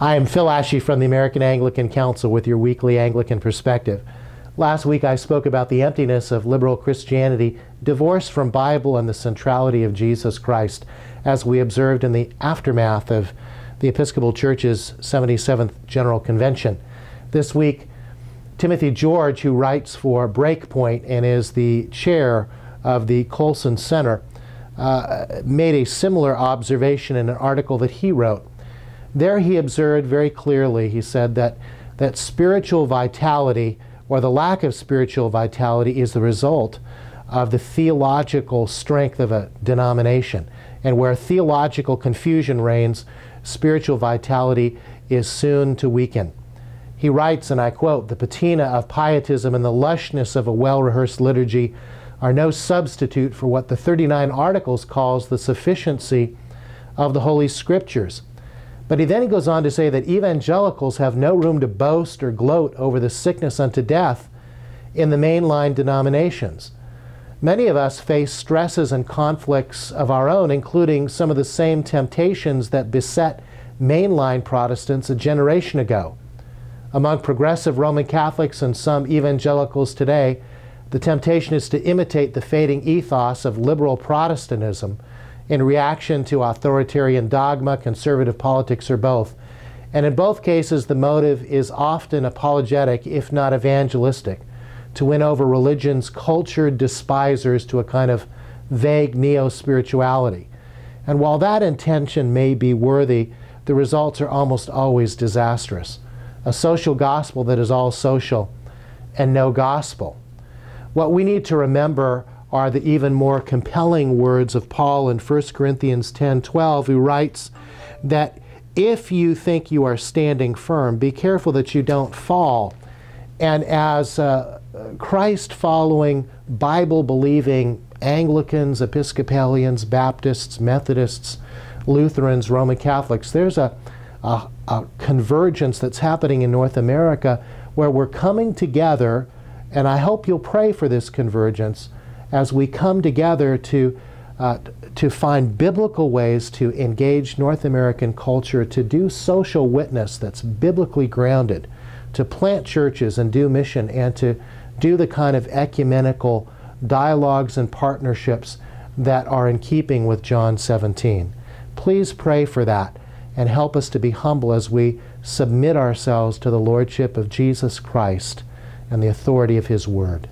Hi, I'm Phil Ashey from the American Anglican Council with your weekly Anglican perspective. Last week I spoke about the emptiness of liberal Christianity, divorced from Bible and the centrality of Jesus Christ, as we observed in the aftermath of the Episcopal Church's 77th General Convention. This week, Timothy George, who writes for Breakpoint and is the chair of the Colson Center, made a similar observation in an article that he wrote. There he observed very clearly, he said, that spiritual vitality, or the lack of spiritual vitality, is the result of the theological strength of a denomination. And where theological confusion reigns, spiritual vitality is soon to weaken. He writes, and I quote, "The patina of pietism and the lushness of a well-rehearsed liturgy are no substitute for what the 39 Articles calls the sufficiency of the Holy Scriptures." But he goes on to say that evangelicals have no room to boast or gloat over the sickness unto death in the mainline denominations. Many of us face stresses and conflicts of our own, including some of the same temptations that beset mainline Protestants a generation ago. Among progressive Roman Catholics and some evangelicals today, the temptation is to imitate the fading ethos of liberal Protestantism in reaction to authoritarian dogma, conservative politics, or both. And in both cases, the motive is often apologetic, if not evangelistic, to win over religion's cultured despisers to a kind of vague neo-spirituality. And while that intention may be worthy, the results are almost always disastrous. A social gospel that is all social and no gospel. What we need to remember are the even more compelling words of Paul in 1 Corinthians 10:12, who writes that if you think you are standing firm, be careful that you don't fall. And as Christ-following, Bible-believing Anglicans, Episcopalians, Baptists, Methodists, Lutherans, Roman Catholics, there's a convergence that's happening in North America where we're coming together, and I hope you'll pray for this convergence, as we come together to find biblical ways to engage North American culture, to do social witness that's biblically grounded, to plant churches and do mission, and to do the kind of ecumenical dialogues and partnerships that are in keeping with John 17. Please pray for that and help us to be humble as we submit ourselves to the Lordship of Jesus Christ and the authority of His Word.